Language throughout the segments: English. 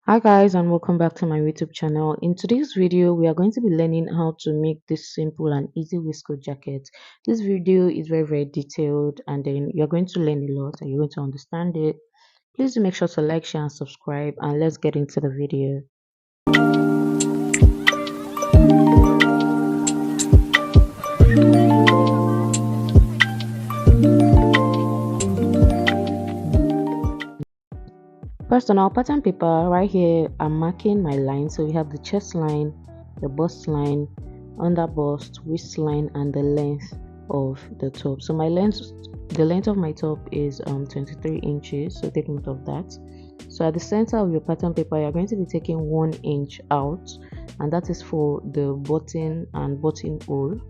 Hi guys, and welcome back to my YouTube channel. In today's video we are going to be learning how to make this simple and easy waistcoat jacket. This video is very detailed, and then you're going to learn a lot and you're going to understand it. Please do make sure to like, share and subscribe, and let's get into the video. First, on our pattern paper right here, I'm marking my line. So we have the chest line, the bust line, under bust, waistline, and the length of the top. So the length of my top is 23 inches. So take note of that. So at the center of your pattern paper, you're going to be taking 1 inch out, and that is for the button and buttonhole.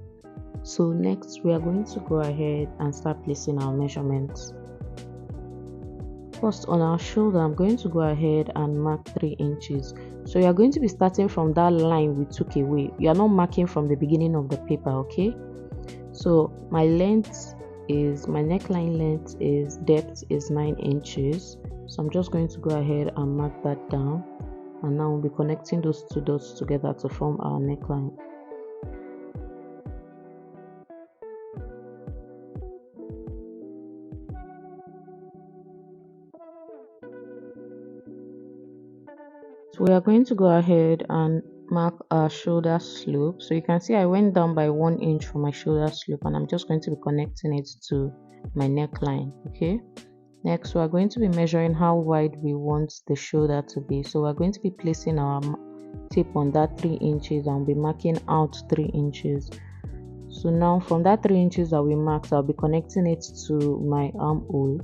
So next, we are going to go ahead and start placing our measurements. First, on our shoulder, I'm going to go ahead and mark 3 inches. So you are going to be starting from that line we took away. You are not marking from the beginning of the paper, okay? So my neckline length is depth is 9 inches. So I'm just going to go ahead and mark that down, and now we'll be connecting those two dots together to form our neckline. So we are going to go ahead and mark our shoulder slope. So you can see I went down by 1 inch for my shoulder slope, and I'm just going to be connecting it to my neckline. Okay, next we are going to be measuring how wide we want the shoulder to be. So we're going to be placing our tape on that 3 inches and we'll be marking out 3 inches. So now from that 3 inches that we marked, I'll be connecting it to my armhole.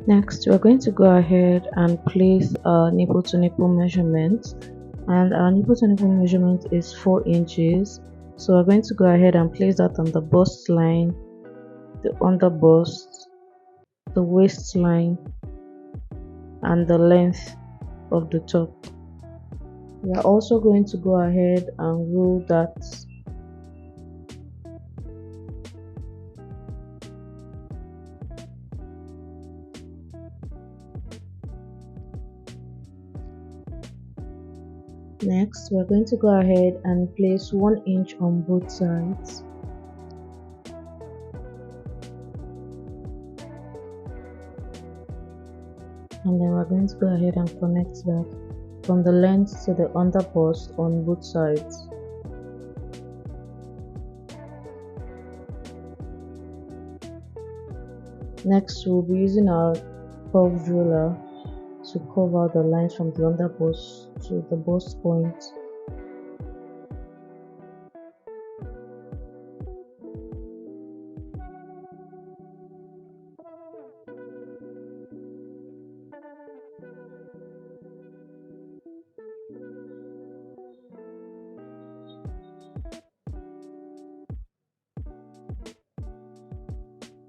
Next, we're going to go ahead and place our nipple to nipple measurement, and our nipple to nipple measurement is 4 inches. So we're going to go ahead and place that on the bust line, the under bust, the waistline, and the length of the top. We are also going to go ahead and roll that. Next, we're going to go ahead and place 1 inch on both sides. And then we're going to go ahead and connect that from the length to the under bust on both sides. Next, we'll be using our curved ruler to curve out the lines from the under bust to the bust point.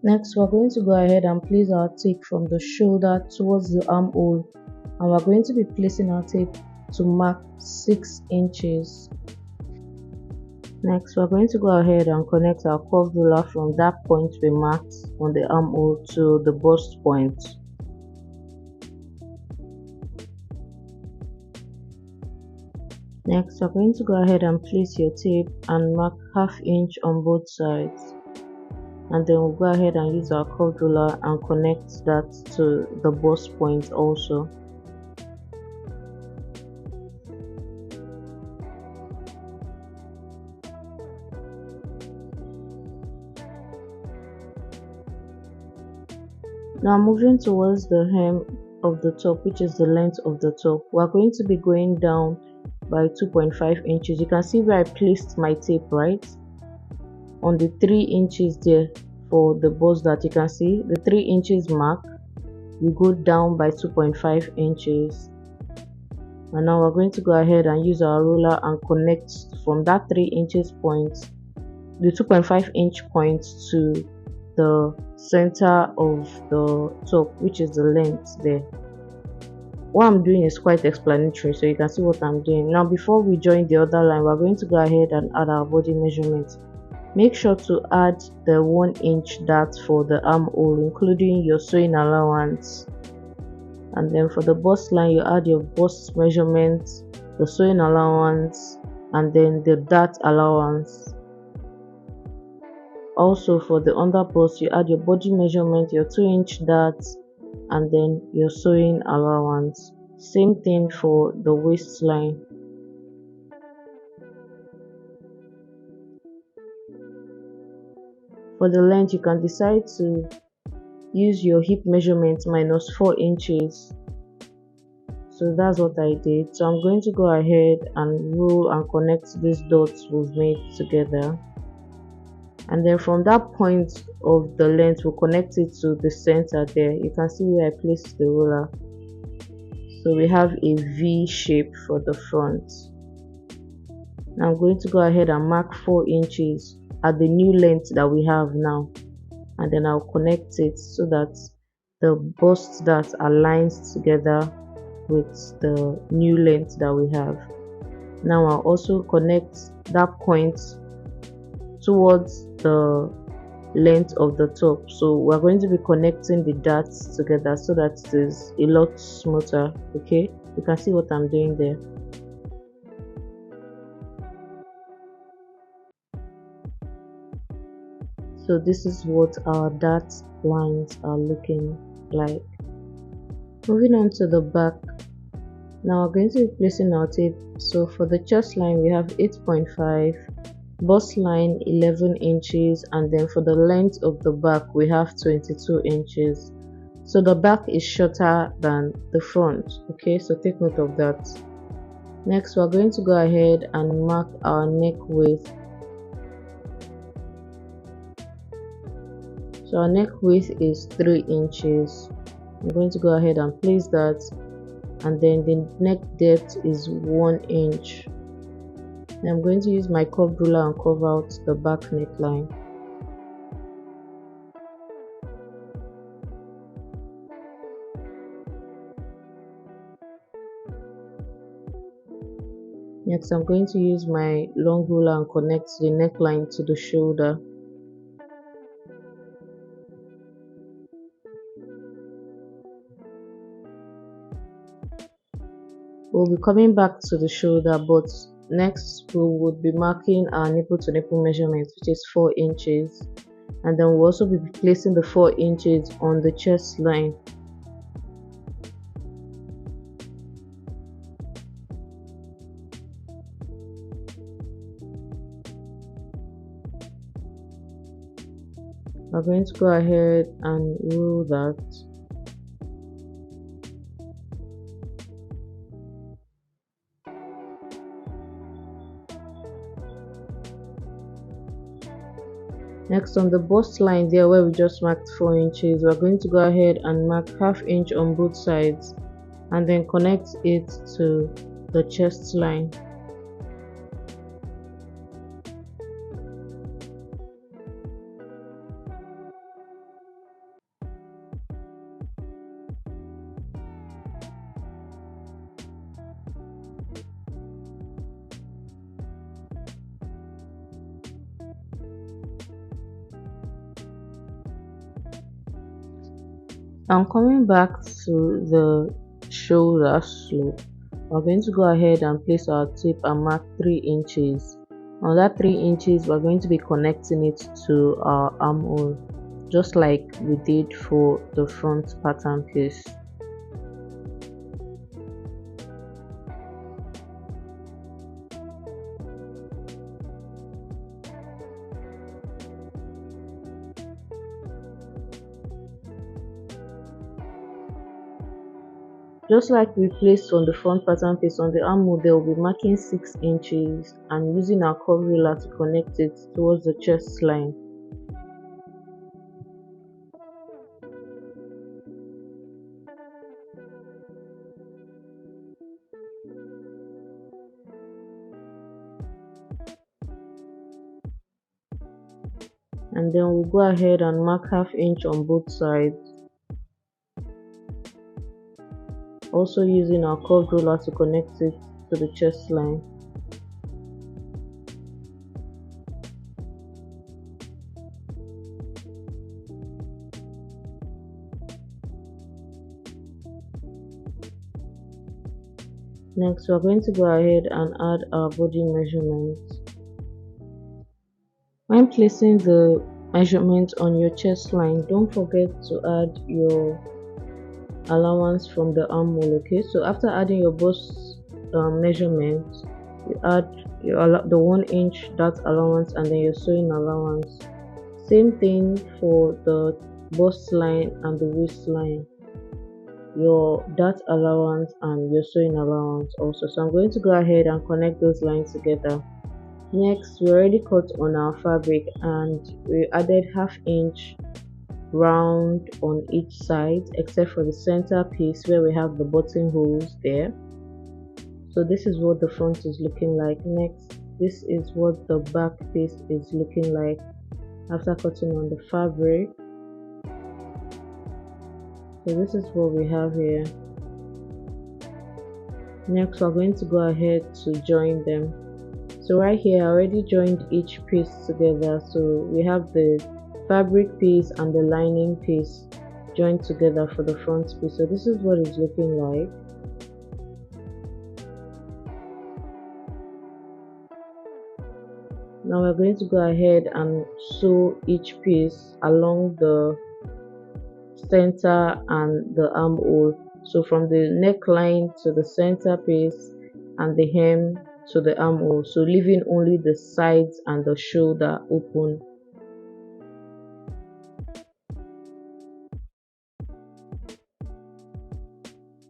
Next, we're going to go ahead and place our tape from the shoulder towards the armhole, and we're going to be placing our tape to mark 6 inches. Next, we're going to go ahead and connect our curved ruler from that point we marked on the armhole to the bust point. Next, we're going to go ahead and place your tape and mark ½ inch on both sides. And then we'll go ahead and use our curved ruler and connect that to the bust point also. Now moving towards the hem of the top, which is the length of the top, we're going to be going down by 2.5 inches. You can see where I placed my tape, right? On the 3 inches there for the bust, that you can see the 3 inches mark, you go down by 2.5 inches. And now we're going to go ahead and use our ruler and connect from that 3 inches point, the 2.5 inch point, to the center of the top, which is the length there. What I'm doing is quite explanatory, so you can see what I'm doing. Now before we join the other line, we're going to go ahead and add our body measurement. Make sure to add the 1 inch dart for the armhole, including your sewing allowance. And then for the bust line, you add your bust measurement, the sewing allowance, and then the dart allowance. Also for the under bust, you add your body measurement, your 2 inch dart, and then your sewing allowance. Same thing for the waistline. For the length, you can decide to use your hip measurement minus 4 inches. So that's what I did. So I'm going to go ahead and roll and connect these dots we've made together. And then from that point of the length, we'll connect it to the center there. You can see where I placed the ruler. So we have a V shape for the front. Now I'm going to go ahead and mark 4 inches at the new length that we have now, and then I'll connect it so that the bust that aligns together with the new length that we have. Now I'll also connect that point towards the length of the top. So we're going to be connecting the darts together so that it is a lot smoother. Okay, you can see what I'm doing there. So this is what our dart lines are looking like. Moving on to the back. Now we're going to be placing our tape. So for the chest line, we have 8.5, bust line 11 inches, and then for the length of the back, we have 22 inches. So the back is shorter than the front. Okay, so take note of that. Next, we're going to go ahead and mark our neck width. So our neck width is 3 inches. I'm going to go ahead and place that, and then the neck depth is 1 inch. I'm going to use my curved ruler and curve out the back neckline. Next, I'm going to use my long ruler and connect the neckline to the shoulder. We'll be coming back to the shoulder, but next we would be marking our nipple to nipple measurement, which is 4 inches, and then we'll also be placing the 4 inches on the chest line. We're going to go ahead and roll that. Next, on the bust line there where we just marked 4 inches, we're going to go ahead and mark ½ inch on both sides and then connect it to the chest line. I'm coming back to the shoulder slope. We're going to go ahead and place our tape and mark 3 inches. On that 3 inches, we're going to be connecting it to our armhole, just like we did for the front pattern piece. Just like we placed on the front pattern piece, on the armhole there will be marking 6 inches and using our curve ruler to connect it towards the chest line. and then we'll go ahead and mark half inch on both sides, also using our curved ruler to connect it to the chest line. Next, we're going to go ahead and add our body measurements. When placing the measurement on your chest line, don't forget to add your allowance from the armhole. Okay, so after adding your bust measurement, you add the 1 inch dart allowance and then your sewing allowance. Same thing for the bust line and the waistline, your dart allowance and your sewing allowance also. So I'm going to go ahead and connect those lines together. Next, we already cut on our fabric and we added half inch round on each side except for the center piece where we have the buttonholes there. So this is what the front is looking like. Next, this is what the back piece is looking like after cutting on the fabric. So this is what we have here. Next, we're going to go ahead to join them. So right here I already joined each piece together. So we have the fabric piece and the lining piece joined together for the front piece. So this is what it's looking like. Now we're going to go ahead and sew each piece along the center and the armhole. So from the neckline to the center piece and the hem to the armhole, so leaving only the sides and the shoulder open.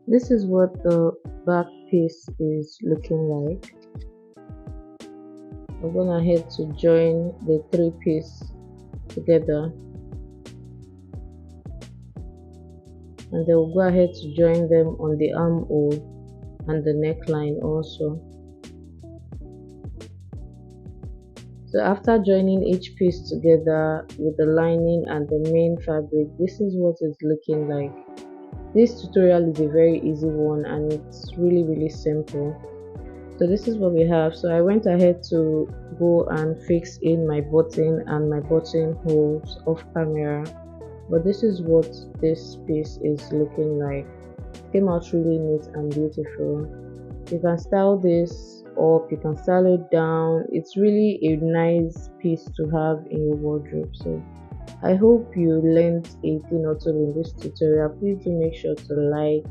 This is what the back piece is looking like. I'm going ahead to join the 3 pieces together, and then we'll go ahead to join them on the armhole and the neckline also. So after joining each piece together with the lining and the main fabric, this is what it's looking like. This tutorial is a very easy one and it's really simple. So this is what we have. So I went ahead to go and fix in my button and my button holes off camera, but this is what this piece is looking like. It came out really neat and beautiful. You can style this up, you can style it down. It's really a nice piece to have in your wardrobe. So I hope you learned a thing or two in this tutorial. Please do make sure to like,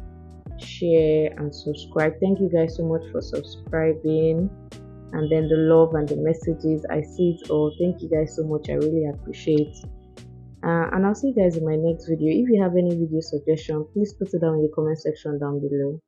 share and subscribe. Thank you guys so much for subscribing, and then the love and the messages, I see it all. Thank you guys so much, I really appreciate. And I'll see you guys in my next video. If you have any video suggestion, please put it down in the comment section down below.